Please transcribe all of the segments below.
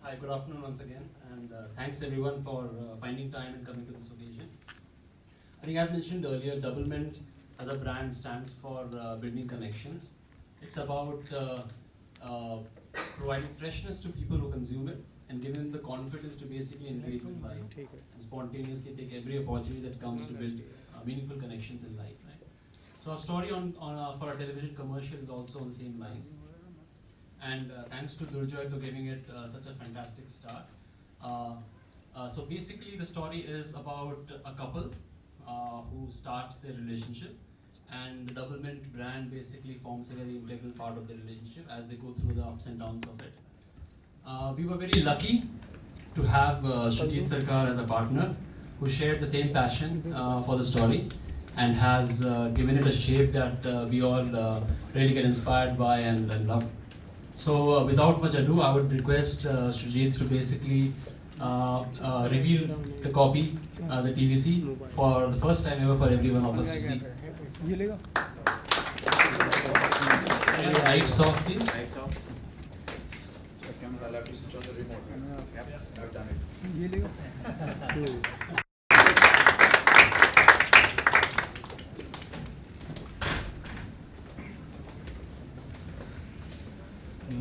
Hi, good afternoon once again, and thanks everyone for finding time and coming to this occasion. I think as mentioned earlier, Doublemint as a brand stands for building connections. It's about providing freshness to people who consume it and giving them the confidence to basically engage with life and spontaneously take every opportunity that comes to build meaningful connections in life. Right? So our story for our television commercial is also on the same lines. And thanks to Durjoy for giving it such a fantastic start. So basically the story is about a couple who start their relationship, and the Doublemint brand basically forms a very integral part of the relationship as they go through the ups and downs of it. We were very lucky to have Sujit Sarkar as a partner who shared the same passion for the story and has given it a shape that we all really get inspired by and love. So without much ado, I would request Sujit to basically reveal the copy, the TVC, for the first time ever for every one of us to see. Lights off, please. Lights off. The camera, I'll have to switch on the remote. Yep, I've done it.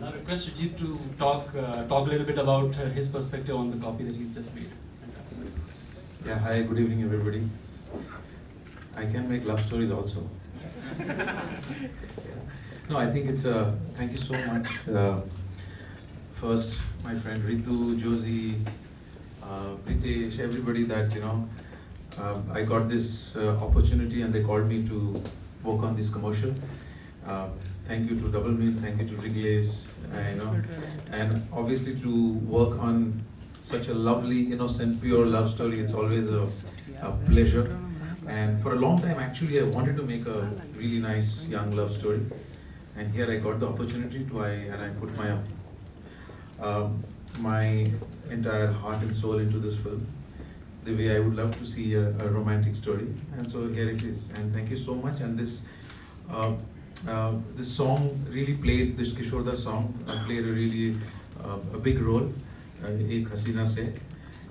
I request Sujit to talk a little bit about his perspective on the copy that he's just made. Fantastic. Yeah, hi, good evening everybody. I can make love stories also. No, I think it's thank you so much. First, my friend Ritu, Josie, Pritesh, everybody that, I got this opportunity and they called me to work on this commercial. Thank you to Doublemint, thank you to Wrigley's, and obviously to work on such a lovely, innocent, pure love story. It's always a pleasure. And for a long time, actually, I wanted to make a really nice young love story. And here I got the opportunity to, and I put my entire heart and soul into this film, the way I would love to see a romantic story. And so here it is. And thank you so much. And this song really played, this Kishore Das song played a really a big role, Ek Hasina Se.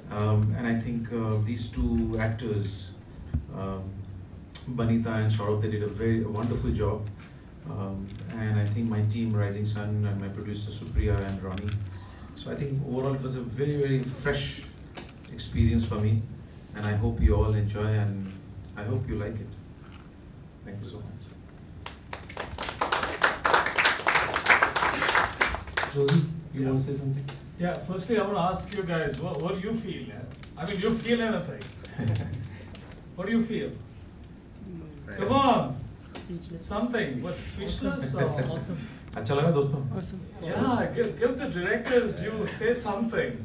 And I think these two actors, Banita and Saurabh, they did a wonderful job. And I think my team, Rising Sun, and my producer Supriya and Ronnie. So I think overall it was a very, very fresh experience for me. And I hope you all enjoy and I hope you like it. Thank you so much. Josie, you want to say something? Yeah, firstly I want to ask you guys, what do you feel? I mean, you feel anything? What do you feel? Come on! Something. What, speechless or? Awesome. अच्छा लगा दोस्तों? Yeah, give the directors due, say something.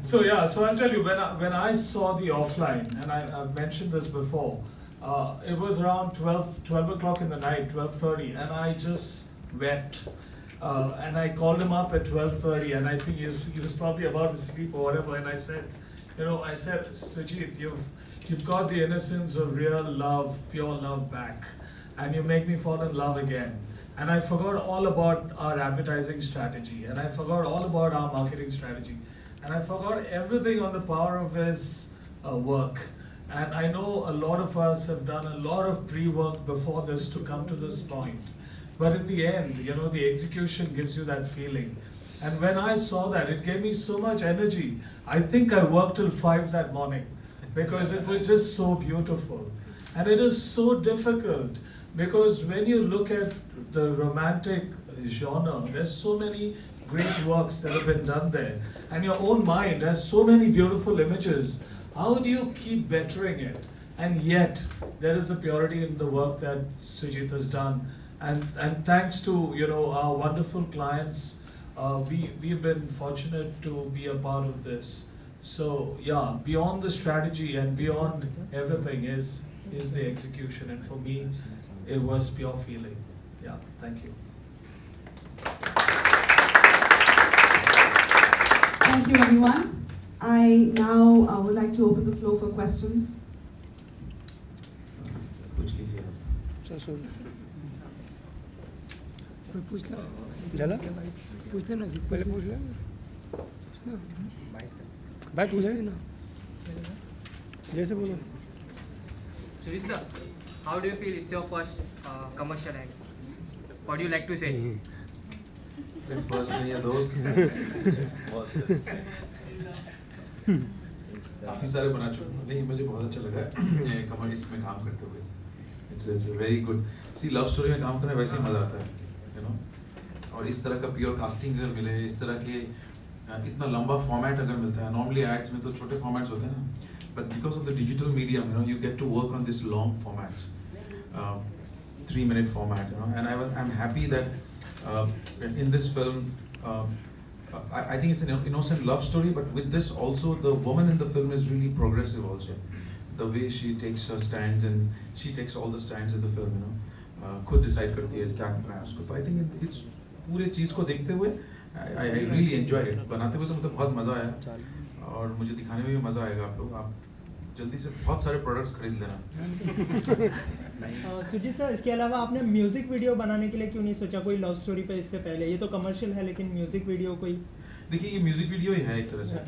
So yeah, so I'll tell you, when I saw the offline, and I've mentioned this before, it was around 12 o'clock in the night, 12:30, and I just wept. And I called him up at 12:30, and I think he was probably about to sleep or whatever, and I said, Sujit, you've got the innocence of real love, pure love back, and you make me fall in love again. And I forgot all about our advertising strategy, and I forgot all about our marketing strategy, and I forgot everything on the power of his work. And I know a lot of us have done a lot of pre-work before this to come to this point. But in the end, the execution gives you that feeling. And when I saw that, it gave me so much energy. I think I worked till 5 that morning because it was just so beautiful. And it is so difficult because when you look at the romantic genre, there's so many great works that have been done there. And your own mind has so many beautiful images. How do you keep bettering it? And yet, there is a purity in the work that Sujit has done. And thanks to our wonderful clients, we've been fortunate to be a part of this. So yeah, beyond the strategy and beyond everything is the execution, and for me, it was pure feeling. Yeah, thank you. Thank you, everyone. I now would like to open the floor for questions. कुछ कीजिए। पूछ लेना पहले पूछ लेना। बैठ पूछते ना जैसे बोलो Sujit sir, how do you feel it's your first commercial ad? What do you like to say? First नहीं है दोस्त काफी सारे बना चुका हूँ नहीं मुझे बहुत अच्छा लगा ये कमर इसमें काम करते हुए it's very good see love story में काम करना वैसे ही मजा आता है यू नो और इस तरह का प्योर कास्टिंग अगर मिले इस तरह के इतना लंबा फॉर्मेट अगर मिलता है नॉर्मली एड्स में तो छोटे फॉर्मेट्स होते हैं ना but because of the digital medium you know you get to work on this long formats 3-minute format you know and I'm happy that in this film I think it's an innocent love story but with this also the woman in the film is really progressive also the way she takes her stands and she takes all the stands in the film you know खुद decide करती है क्या करना है उसको तो I think it's पूरे चीज़ को देखते हुए I really enjoyed it बनाते हुए तो मतलब बहुत मज़ा आया और मुझे दिखाने में भी मज़ा आएगा आप लोग आप जल्दी से बहुत सारे प्रोडक्ट्स खरीद लेना सुजीत सर इसके अलावा आपने म्यूजिक वीडियो बनाने के लिए क्यों नहीं सोचा कोई लव स्टोरी पे इससे पहले ये तो कमर्शियल है लेकिन म्यूजिक वीडियो कोई देखिए ये म्यूजिक वीडियो ही है एक तरह से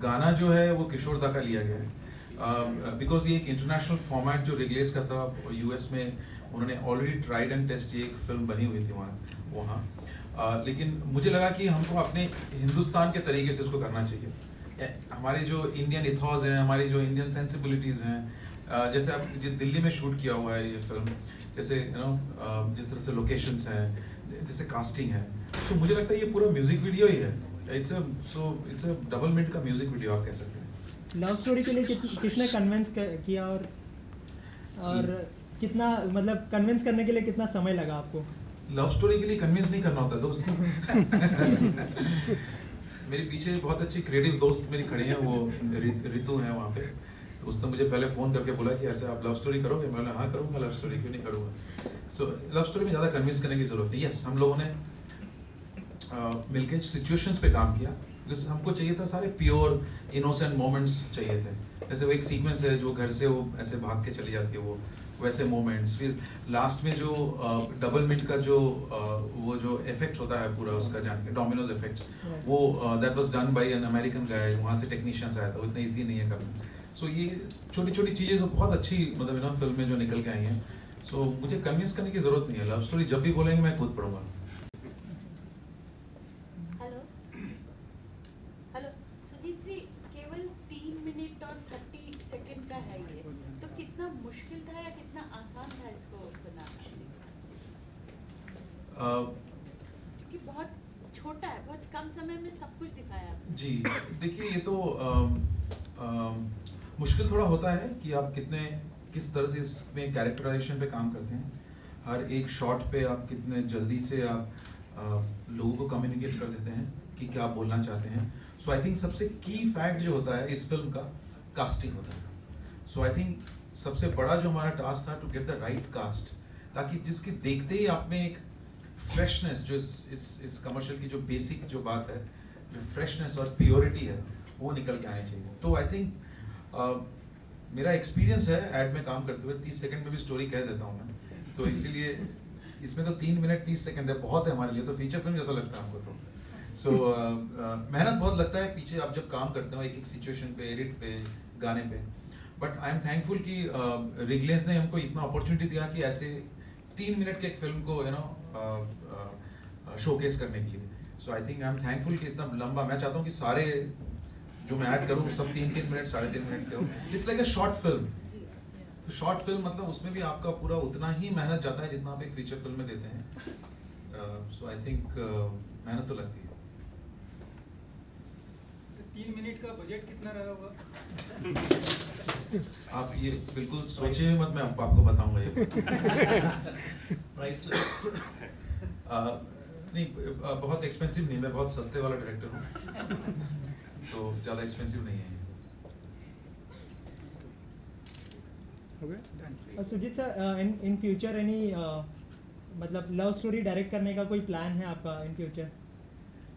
गाना जो है वो किशोर दा का लिया गया है बिकॉज ये एक इंटरनेशनल फॉर्मेट जो रिलीज का था यूएस में उन्होंने ऑलरेडी ट्राइड एंड टेस्ट एक फिल्म बनी हुई थी वहाँ लेकिन मुझे लगा कि हमको अपने हिंदुस्तान के तरीके से इसको करना चाहिए हमारे जो इंडियन इथॉस हैं हमारी जो इंडियन सेंसिबिलिटीज़ हैं जैसे आप दिल्ली में शूट किया हुआ है ये फिल्म जैसे यू नो जिस तरह से लोकेशंस हैं जैसे कास्टिंग है सो मुझे लगता है ये पूरा म्यूजिक वीडियो ही है इट्स अ डबल मिनट का म्यूजिक वीडियो आप कह सकते हैं लव स्टोरी के लिए किसने कन्विंस किया और कितना मतलब कन्विंस करने के लिए कितना समय लगा आपको लव स्टोरी के लिए कन्विंस नहीं करना होता दोस्त मेरे पीछे बहुत अच्छी क्रिएटिव दोस्त मेरी खड़ी हैं वो रितु हैं वहाँ पे तो उसने मुझे पहले फ़ोन करके बोला कि ऐसे आप लव स्टोरी करोगे मैं बोला हाँ करूँगा लव स्टोरी क्यों नहीं करूँगा सो लव स्टोरी में ज़्यादा कन्विंस करने की ज़रूरत नहीं यस हम लोगों ने मिलके सिचुएशंस पे काम किया बिकॉज हमको चाहिए था सारे प्योर इनोसेंट मोमेंट्स चाहिए थे जैसे वो एक सीक्वेंस है जो घर से वो ऐसे भाग के चली जाती है वो वैसे मोमेंट्स फिर लास्ट में जो डबल मिट का जो वो जो इफेक्ट होता है पूरा उसका जान के डोमिनोज इफेक्ट वो that was done by an American guy वहाँ से टेक्नीशियंस आया था वो इतना इजी नहीं है करना सो ये छोटी छोटी चीज़ें जो बहुत अच्छी मतलब ना फिल्म में जो निकल के आई हैं सो मुझे कन्विंस करने की जरूरत नहीं है लव स्टोरी जब भी बोलेंगे मैं खुद पढ़ूंगा हेलो सुजीत जी केवल 3 मिनट और 30 सेकंड का है ये तो कितना मुश्किल था या कितना आसान था इसको बनाना क्योंकि बहुत छोटा है बहुत कम समय में सब कुछ दिखाया आपने जी देखिए ये तो मुश्किल थोड़ा होता है कि आप किस तरह से इसमें कैरेक्टराइजेशन पे काम करते हैं हर एक शॉट पे आप कितने जल्दी से आप लोगों को कम्युनिकेट कर देते हैं कि क्या आप बोलना चाहते हैं सो आई थिंक सबसे की फैक्ट जो होता है इस फिल्म का कास्टिंग होता है सो आई थिंक सबसे बड़ा जो हमारा टास्क था to get the right cast ताकि जिसके देखते ही आप में एक फ्रेशनेस जो इस कमर्शियल की जो बेसिक जो बात है जो फ्रेशनेस और प्योरिटी है वो निकल के आनी चाहिए तो आई थिंक मेरा एक्सपीरियंस है ऐड में काम करते हुए 30 सेकंड में भी स्टोरी कह देता हूँ मैं तो इसीलिए इसमें तो 3 मिनट 30 सेकंड है बहुत है हमारे लिए तो फीचर फिल्म जैसा लगता है हमको तो सो मेहनत बहुत लगता है पीछे आप जब काम करते हो एक एक सिचुएशन पे एडिट पे गाने पे बट आई एम थैंकफुल कि रिगलेंस ने हमको इतना अपॉर्चुनिटी दिया कि ऐसे 3 मिनट के एक फिल्म को यू नो शोकेस करने के लिए so I think I am thankful कि इतना लंबा मैं चाहता हूँ कि सारे जो मैं ऐड करूँ सब 3-3 मिनट 3.5 मिनट के हो it's like a short film तो शॉर्ट फिल्म मतलब उसमें भी आपका पूरा उतना ही मेहनत जाता है जितना आप एक फीचर फिल्म में देते हैं सो आई थिंक मेहनत तो लगती है 3 मिनट का बजट कितना रहा होगा आप ये बिल्कुल सोचिए मत मैं आपको बताऊंगा ये Priceless. नहीं बहुत एक्सपेंसिव नहीं मैं बहुत सस्ते वाला डायरेक्टर हूँ तो ज़्यादा एक्सपेंसिव नहीं है Sujit sir in future any मतलब लव स्टोरी डायरेक्ट करने का कोई प्लान है आपका इन फ्यूचर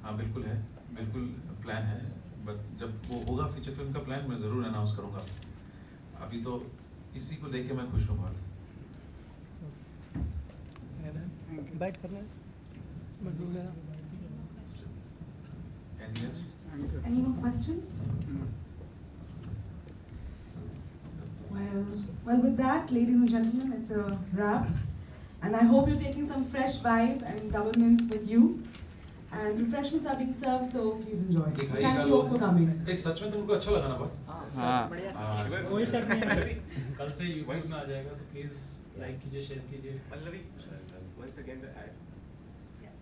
हाँ बिल्कुल है बिल्कुल प्लान है बट जब वो होगा फीचर फिल्म का प्लान मैं ज़रूर अनाउंस करूँगा अभी तो इसी को देख के मैं खुश हूँ बहुत बैठ करना है बस हो गया Anything else? Any more questions? Well, with that, ladies and gentlemen, it's a wrap. And I hope you're taking some fresh vibe and double mints with you. And refreshments are being served, so please enjoy. Thank you all for coming. सच में तुमको अच्छा लगा ना बात? कोई शक नहीं है। कल से YouTube में आ जाएगा तो प्लीज लाइक कीजिए, शेयर कीजिए। Pallavi, once again the ad. Yeah.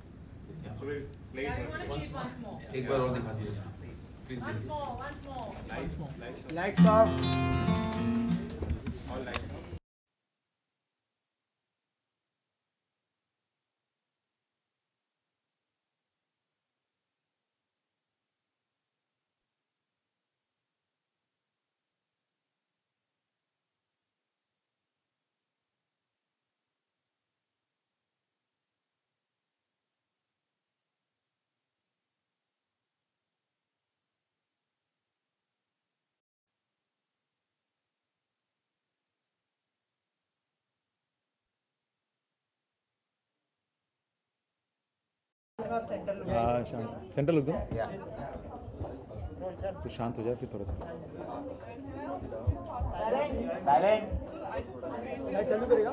So we'll play it once. once more. एक बार और दिखा दीजिए प्लीज Once देखिए। more, once more. Lights off. Lights off. All lights off. आप सेंटर लो। हाँ सेंटर लुक दो Yeah. तो शांत हो जाए फिर थोड़ा सा। Silent. लाइट चालू करेगा?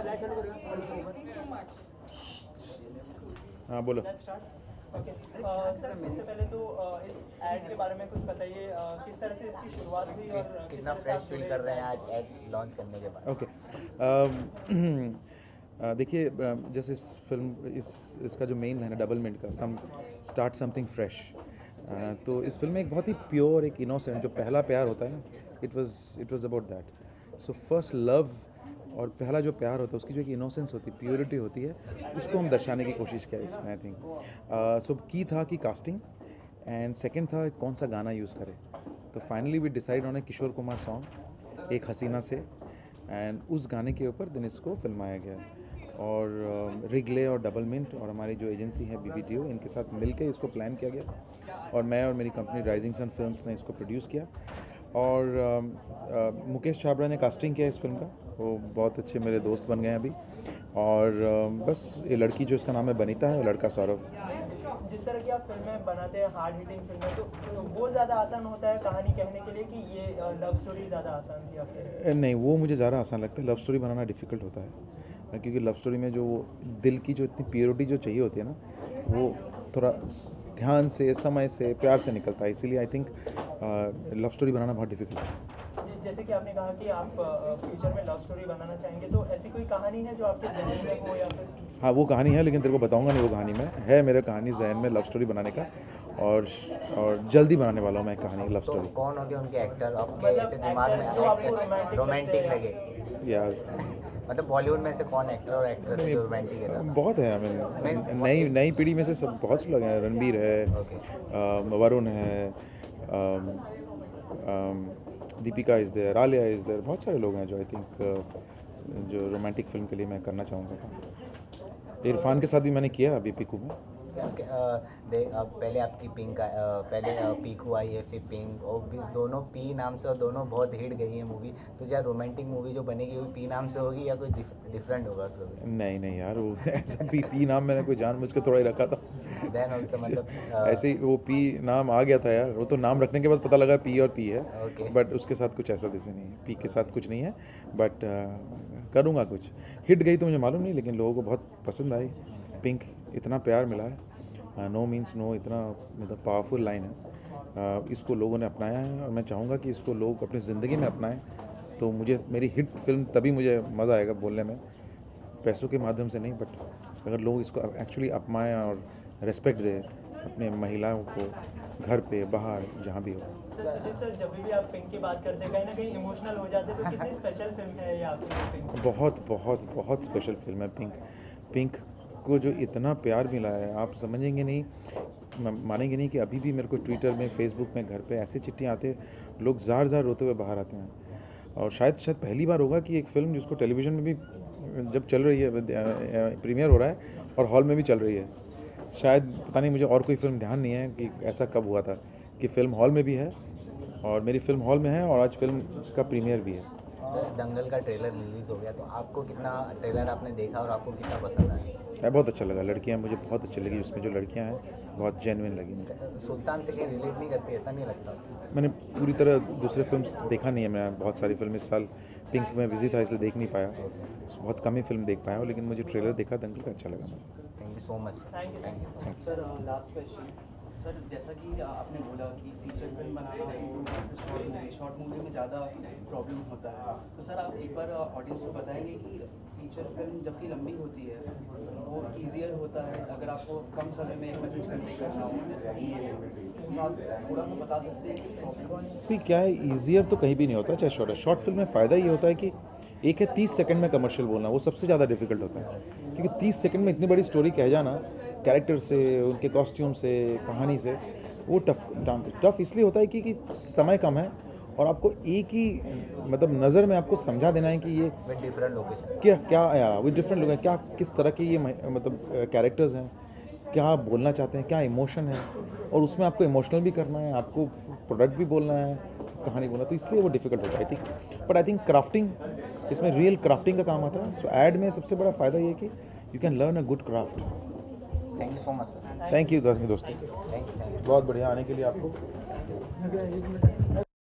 लाइट चालू करेगा? हाँ बोलो। Let's start. Okay. सर सबसे पहले तो इस एड के बारे में कुछ बताइए, किस तरह से इसकी शुरुआत हुई और किस कितना तरह से फ्रेश आप फील जुड़े कर रहे हैं इस आज एड लॉन्च करने के बाद? ओके देखिए जैसे इस फिल्म इसका जो मेन है ना डबल मिनट का सम स्टार्ट समथिंग फ्रेश, तो इस फिल्म में एक बहुत ही प्योर, एक इनोसेंट जो पहला प्यार होता है ना, it was about that. So first love और पहला जो प्यार होता है उसकी जो एक इनोसेंस होती है, प्योरिटी होती है, उसको हम दर्शाने की कोशिश किया इसमें। आई थिंक सो की था कि कास्टिंग, एंड सेकंड था कौन सा गाना यूज़ करें। तो finally we decide on a Kishore Kumar song एक हसीना से, एंड उस गाने के ऊपर दिन इसको फिल्माया गया। और रिगले और डबल मिंट और हमारी जो एजेंसी है BBTO, इनके साथ मिलकर इसको प्लान किया गया, और मैं और मेरी कंपनी राइजिंग सन फिल्म्स ने इसको प्रोड्यूस किया। और मुकेश छाबड़ा ने कास्टिंग किया इस फिल्म का, वो बहुत अच्छे मेरे दोस्त बन गए हैं अभी। और बस ये लड़की जो इसका नाम है बनीता है, लड़का सौरभ। जिस तरह की आप फिल्में बनाते हैं, हार्ड हिटिंग फिल्में, तो वो ज़्यादा आसान होता है कहानी कहने के लिए कि ये लव स्टोरी ज़्यादा आसान थी आपके? नहीं, वो मुझे ज़्यादा आसान लगता है। लव स्टोरी बनाना डिफ़िकल्ट होता है, क्योंकि लव स्टोरी में जो दिल की जो इतनी प्योरिटी जो चाहिए होती है ना, वो थोड़ा ध्यान से, समय से, प्यार से निकलता है। इसीलिए आई थिंक लव स्टोरी बनाना बहुत डिफ़िकल्ट है। जैसे कि आपने कहा कि आप फ्यूचर में लव स्टोरी बनाना चाहेंगे, तो ऐसी कोई कहानी है जो आपके जहन में हो या फिर? हाँ, वो कहानी है, लेकिन तेरे को बताऊंगा नहीं वो कहानी में है। मेरे कहानी जहन में लव स्टोरी बनाने का, और जल्दी बनाने वाला हूँ मैं कहानी लव तो स्टोरी। कौन हो गए उनके एक्टर आपके मतलब ऐसे दिमाग में एक्टर जो आपको रोमांटिक रोमांटिक लगते लगे? यार मतलब बॉलीवुड में से कौन एक्टर और एक्ट्रेस है जो रोमांटिक है? बहुत है, नई पीढ़ी में से सब बहुत से लोग हैं। रणबीर है, वरुण है, Deepika is there, Alia is there, बहुत सारे लोग हैं जो आई थिंक जो रोमांटिक फिल्म के लिए मैं करना चाहूँगा। इरफान के साथ भी मैंने किया अभी पीकू में। पहले आपकी पिंक पहले पीकू आई है, फिर पिंक, और दोनों पी नाम से, और दोनों बहुत हिट गई है मूवी। तो क्या रोमांटिक मूवी जो बनेगी वो पी नाम से होगी या कोई डिफरेंट होगा उसका? नहीं यार, वो ऐसा पी नाम मैंने कोई जानबूझ के थोड़ा ही रखा था। देन ऑल्सो मतलब ऐसे ही वो पी नाम आ गया था यार, वो तो नाम रखने के बाद पता लगा पी और पी है। Okay. बट उसके साथ कुछ ऐसा जैसे नहीं है, पी के साथ कुछ नहीं है। बट करूँगा कुछ। हिट गई तो मुझे मालूम नहीं, लेकिन लोगों को बहुत पसंद आई। पिंक इतना प्यार मिला है, नो मीन्स नो, इतना मतलब पावरफुल लाइन है। इसको लोगों ने अपनाया है, और मैं चाहूँगा कि इसको लोग अपनी ज़िंदगी में अपनाएं। तो मुझे मेरी हिट फिल्म तभी मुझे मज़ा आएगा बोलने में, पैसों के माध्यम से नहीं, बट अगर लोग इसको एक्चुअली अपनाएं और रेस्पेक्ट दे अपने महिलाओं को, घर पे बाहर जहाँ भी हो। सुजीत सर, जब भी आप पिंक की बात करते हैं कहीं ना कहीं इमोशनल हो जाते हैं, तो कितनी स्पेशल फिल्म है ये आपके लिए पिंक? बहुत बहुत बहुत स्पेशल फिल्म है पिंक। पिंक को जो इतना प्यार मिला है, आप समझेंगे नहीं, मानेंगे नहीं कि अभी भी मेरे को ट्विटर में, फेसबुक में, घर पे ऐसे चिट्ठियाँ आते, लोग जार रोते हुए बाहर आते हैं। और शायद पहली बार होगा कि एक फ़िल्म जिसको टेलीविज़न में भी जब चल रही है, प्रीमियर हो रहा है और हॉल में भी चल रही है। शायद पता नहीं, मुझे और कोई फिल्म ध्यान नहीं है कि ऐसा कब हुआ था कि फ़िल्म हॉल में भी है, और मेरी फ़िल्म हॉल में है, और आज फिल्म का प्रीमियर भी है। दंगल का ट्रेलर रिलीज़ हो गया, तो आपको कितना ट्रेलर आपने देखा और आपको कितना पसंद आया? बहुत अच्छा लगा, लड़कियाँ मुझे बहुत अच्छी लगी, उसमें जो लड़कियाँ हैं बहुत जेन्युइन लगी मुझे। सुल्तान से कहीं रिलेट नहीं करती, ऐसा नहीं लगता? मैंने पूरी तरह दूसरे फिल्म्स देखा नहीं है, मैं बहुत सारी फिल्म इस साल पिंक में बिजी था इसलिए देख नहीं पाया, बहुत कम ही फिल्म देख पाया हूँ, लेकिन मुझे ट्रेलर देखा दंगल का अच्छा लगा मुझे। Thank you so much. Thank you. Sir last question sir, जैसा कि आपने बोला कि फीचर फिल्म बनाना हो शॉर्ट मूवी में ज़्यादा प्रॉब्लम होता है, तो सर आप एक बार ऑडियंस को बताएंगे कि फीचर फिल्म जबकि लंबी होती है वो ईजियर होता है अगर आपको कम समय में एक मैसेज कन्वे करना हो, जैसे कि तो आप थोड़ा सा बता सकते हैं? सी क्या है, ईजियर तो कहीं भी नहीं होता चाहे शॉर्ट फिल्म में फ़ायदा ये होता है कि एक है 30 सेकंड में कमर्शियल बोलना, वो सबसे ज़्यादा डिफिकल्ट होता है, क्योंकि 30 सेकंड में इतनी बड़ी स्टोरी कह जाना, कैरेक्टर से, उनके कॉस्ट्यूम से, कहानी से, वो टफ इसलिए होता है कि समय कम है और आपको एक ही मतलब नज़र में आपको समझा देना है कि ये विद डिफरेंट लोकेशन क्या विद डिफरेंट लोग हैं, क्या किस तरह के ये मतलब कैरेक्टर्स हैं, क्या बोलना चाहते हैं, क्या इमोशन है, और उसमें आपको इमोशनल भी करना है, आपको प्रोडक्ट भी बोलना है, कहानी बोलना, तो इसलिए वो डिफिकल्ट होता है I think. But I think crafting, इसमें रियल क्राफ्टिंग का काम आता है। सो ऐड में सबसे बड़ा फ़ायदा ये है कि you can learn a good craft. Thank you so much sir. Thank you दोस्तों, थैंक यू। बहुत बढ़िया आने के लिए आपको।